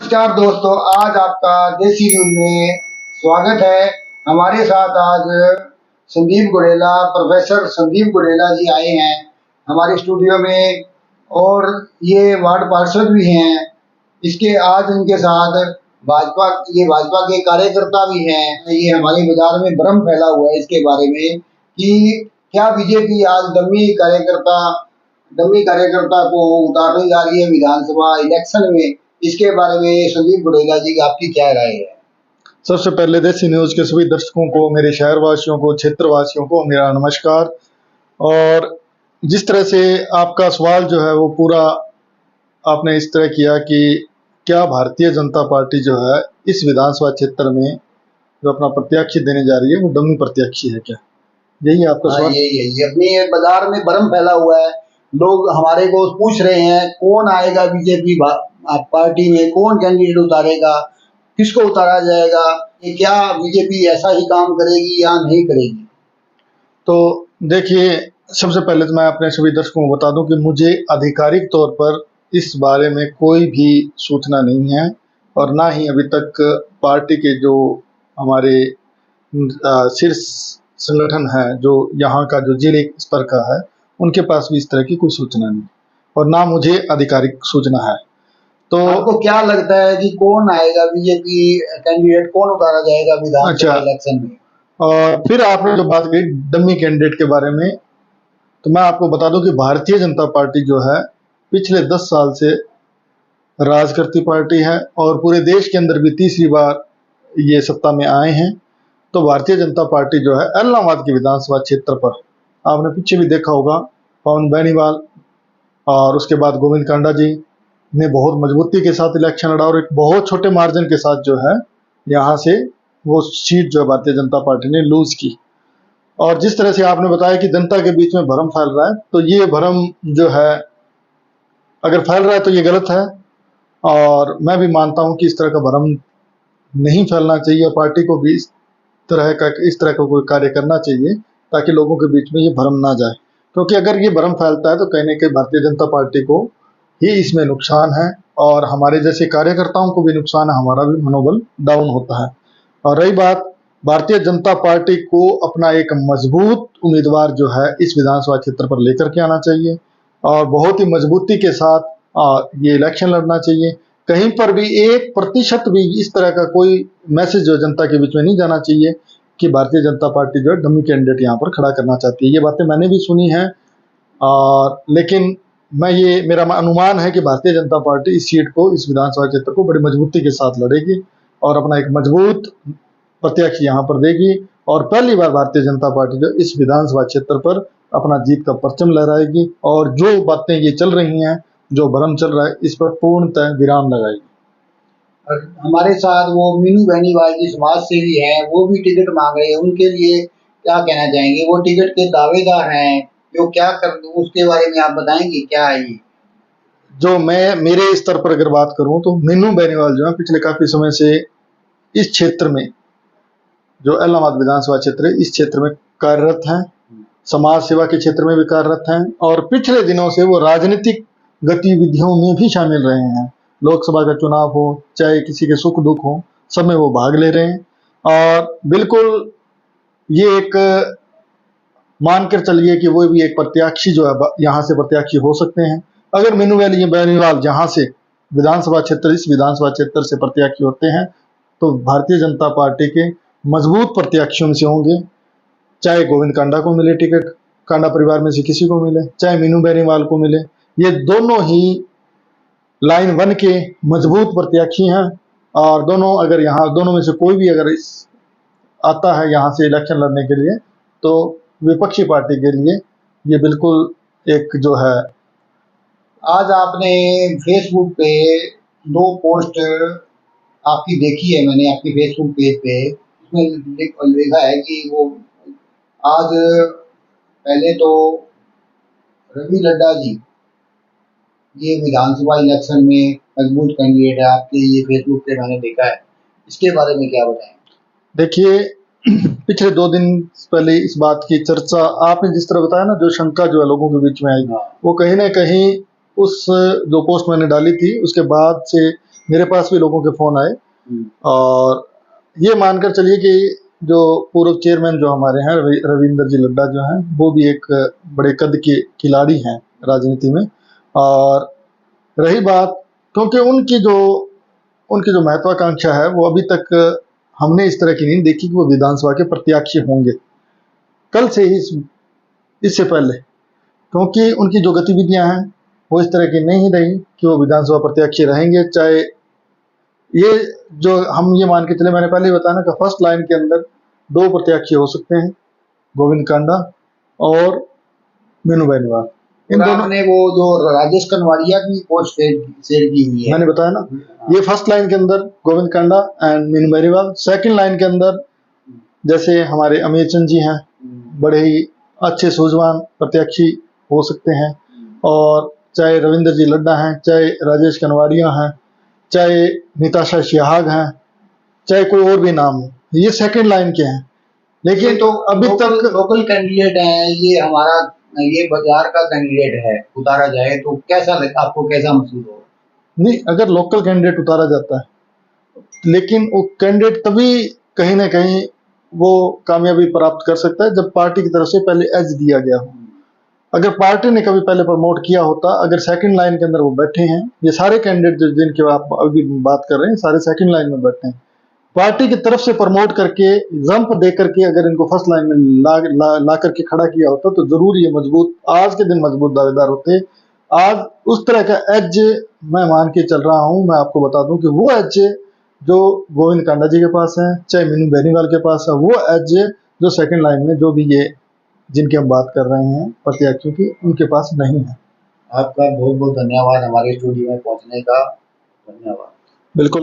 नमस्कार दोस्तों, आज आपका देसी न्यूज में स्वागत है। हमारे साथ आज संदीप गुडेला, प्रोफेसर संदीप गुडेला जी आए हैं हमारे स्टूडियो में, और ये वार्ड पार्षद भी हैं। इसके आज इनके साथ भाजपा के कार्यकर्ता भी हैं। ये हमारे बाजार में भ्रम फैला हुआ है इसके बारे में कि क्या बीजेपी आज डमी कार्यकर्ता को उतारने जा रही है विधानसभा इलेक्शन में। इसके बारे में संदीप गुडेला जी आपकी क्या राय है? सबसे पहले देसी न्यूज के सभी दर्शकों को, मेरे शहरवासियों को, क्षेत्रवासियों को मेरा नमस्कार। और जिस तरह से आपका सवाल जो है वो पूरा आपने इस तरह किया कि क्या भारतीय जनता पार्टी जो है इस विधानसभा क्षेत्र में जो अपना प्रत्याशी देने जा रही है वो डमी प्रत्याशी है क्या, यही आपका सवाल? यही अपने बाजार में भ्रम फैला हुआ है। लोग हमारे को पूछ रहे हैं कौन आएगा बीजेपी पार्टी में, कौन कैंडिडेट उतारेगा, किसको उतारा जाएगा, ये क्या बीजेपी ऐसा ही काम करेगी या नहीं करेगी? तो देखिए, सबसे पहले तो मैं अपने सभी दर्शकों को बता दूं कि मुझे आधिकारिक तौर पर इस बारे में कोई भी सूचना नहीं है, और ना ही अभी तक पार्टी के जो हमारे शीर्ष संगठन है, जो यहाँ का जो जिले स्तर का है, उनके पास भी इस तरह की कोई सूचना नहीं, और ना मुझे आधिकारिक सूचना है। तो आपको क्या लगता है कि कौन आएगा बीजेपी कैंडिडेट, कौन उतारा जाएगा विधानसभा इलेक्शन में? और फिर आपने जो बात कही डमी कैंडिडेट के बारे में, तो मैं आपको बता दूं कि भारतीय जनता पार्टी जो है पिछले 10 साल से राज करती पार्टी है, और पूरे देश के अंदर भी तीसरी बार ये सत्ता में आए हैं। तो भारतीय जनता पार्टी जो है इलाहाबाद के विधानसभा क्षेत्र पर, आपने पीछे भी देखा होगा, पवन बेनीवाल और उसके बाद गोविंद कांडा जी ने बहुत मजबूती के साथ इलेक्शन लड़ा, और एक बहुत छोटे मार्जिन के साथ जो है यहाँ से वो सीट जो है भारतीय जनता पार्टी ने लूज की। और जिस तरह से आपने बताया कि जनता के बीच में भ्रम फैल रहा है, तो ये भ्रम जो है अगर फैल रहा है तो ये गलत है, और मैं भी मानता हूं कि इस तरह का भ्रम नहीं फैलना चाहिए, और पार्टी को भी इस तरह का कोई कार्य करना चाहिए ताकि लोगों के बीच में ये भ्रम ना जाए। क्योंकि अगर ये भ्रम फैलता है तो कहीं ना कहीं भारतीय जनता पार्टी को ही इसमें नुकसान है, और हमारे जैसे कार्यकर्ताओं को भी नुकसान है, हमारा भी मनोबल डाउन होता है। और रही बात, भारतीय जनता पार्टी को अपना एक मजबूत उम्मीदवार जो है इस विधानसभा क्षेत्र पर लेकर के आना चाहिए, और बहुत ही मजबूती के साथ ये इलेक्शन लड़ना चाहिए। कहीं पर भी 1% भी इस तरह का कोई मैसेज जो जनता के बीच में नहीं जाना चाहिए कि भारतीय जनता पार्टी जो है डमी कैंडिडेट यहाँ पर खड़ा करना चाहती है। ये बातें मैंने भी सुनी हैं, और लेकिन मेरा अनुमान है कि भारतीय जनता पार्टी इस सीट को, इस विधानसभा क्षेत्र को बड़ी मजबूती के साथ लड़ेगी, और अपना एक मजबूत प्रत्याशी यहाँ पर देगी, और पहली बार भारतीय जनता पार्टी जो इस विधानसभा क्षेत्र पर अपना जीत का परचम लहराएगी, और जो बातें ये चल रही हैं, जो भ्रम चल रहा है, इस पर पूर्णतः विराम लगाएगी। और हमारे साथ वो मीनू बेनीवाल जी समाज सेवी हैं, वो भी टिकट मांग रहे हैं, उनके लिए क्या कहना चाहेंगे? वो टिकट के दावेदार हैं, जो क्या कर, उसके बारे में आप बताएंगे क्या है ये? जो मेरे स्तर पर अगर बात करूं तो मीनू बेनीवाल जो है पिछले काफी समय से इस क्षेत्र में, जो इलाहाबाद विधानसभा क्षेत्र है, इस क्षेत्र में कार्यरत हैं, समाज सेवा के क्षेत्र में भी कार्यरत हैं, और पिछले दिनों से वो राजनीतिक गतिविधियों में भी शामिल रहे हैं। लोकसभा का चुनाव हो, चाहे किसी के सुख दुख हो, सब में वो भाग ले रहे हैं। और बिल्कुल ये एक मानकर चलिए कि वो भी एक प्रत्याशी जो है यहाँ से प्रत्याशी हो सकते हैं। अगर मीनू बेनीवाल यहाँ से विधानसभा क्षेत्र, इस विधानसभा क्षेत्र से प्रत्याशी होते हैं, तो भारतीय जनता पार्टी के मजबूत प्रत्याशियों से होंगे। चाहे गोविंद कांडा को मिले टिकट, कांडा परिवार में से किसी को मिले, चाहे मीनू बेनीवाल को मिले, ये दोनों ही लाइन 1 के मजबूत प्रत्याशी हैं। और अगर यहाँ दोनों में से कोई भी अगर आता है यहाँ से इलेक्शन लड़ने के लिए, तो विपक्षी पार्टी के लिए ये बिल्कुल एक जो है। आज आपने फेसबुक पे 2 पोस्ट आपकी देखी है, मैंने आपकी फेसबुक पेज पे, उसमें लिखा है कि वो आज पहले तो रवि लड्डा जी ये विधानसभा इलेक्शन में मजबूत कैंडिडेट है आपके, ये फेसबुक पे मैंने देखा है, इसके बारे में क्या बताएं? देखिए, पिछले 2 दिन पहले इस बात की चर्चा आपने जिस तरह बताया ना, जो शंका जो है लोगों के बीच में आई, वो कहीं ना कहीं उस जो पोस्ट मैंने डाली थी उसके बाद से मेरे पास भी लोगों के फ़ोन आए, और ये मानकर चलिए कि जो पूर्व चेयरमैन जो हमारे हैं रविंदर जी लड्डा जो हैं, वो भी एक बड़े कद के खिलाड़ी हैं राजनीति में। और रही बात, क्योंकि उनकी जो महत्वाकांक्षा है वो अभी तक हमने इस तरह की नहीं देखी कि वो विधानसभा के प्रत्याशी होंगे कल से ही, इससे पहले, क्योंकि उनकी जो गतिविधियां हैं वो इस तरह की नहीं रही कि वो विधानसभा प्रत्याशी रहेंगे। चाहे ये जो हम ये मान के चले, मैंने पहले ही बताया ना कि फर्स्ट लाइन के अंदर 2 प्रत्याशी हो सकते हैं, गोविंद कांडा और मीनू बेनीवाल। इन और दोनों आपने वो जो राजेश कनवारिया की पोस्ट शेयर की हुई है, मैंने बताया ना, ये फर्स्ट लाइन के अंदर Govind Kanda and Meenu Beniwal. Second line के अंदर जैसे हमारे अमीर चंद जी हैं, बड़े ही अच्छे सूझवान प्रत्याशी हो सकते हैं। और चाहे रविंदर जी लड्डा हैं, चाहे राजेश कनवारिया हैं, चाहे निताशा सिहाग हैं, चाहे कोई और भी नाम हो, ये सेकंड लाइन के हैं। लेकिन तो अभी तक लोकल कैंडिडेट है, ये हमारा ये बाजार का कैंडिडेट है, उतारा जाए तो आपको कैसा महसूस होगा? नहीं, अगर लोकल कैंडिडेट उतारा जाता है, लेकिन वो कैंडिडेट तभी कहीं ना कहीं वो कामयाबी प्राप्त कर सकता है जब पार्टी की तरफ से पहले एज दिया गया हो। अगर पार्टी ने कभी पहले प्रमोट किया होता, अगर सेकंड लाइन के अंदर वो बैठे हैं, ये सारे कैंडिडेट जिनकी आप अभी बात कर रहे हैं, सारे सेकंड लाइन में बैठे हैं, पार्टी की तरफ से प्रमोट करके जंप दे करके अगर इनको फर्स्ट लाइन में ला करके खड़ा किया होता तो जरूर ये मजबूत, आज के दिन मजबूत दावेदार होते। आज उस तरह का एज मैं मान के चल रहा हूं, मैं आपको बता दूं कि वो एज जो गोविंद कांडा जी के पास है, चाहे मीनू बेनीवाल के पास है, वो एज जो सेकंड लाइन में जो भी ये जिनकी हम बात कर रहे हैं प्रत्याशियों की, उनके पास नहीं है। आपका बहुत बहुत धन्यवाद हमारे स्टूडियो में पहुंचने का। धन्यवाद। बिल्कुल।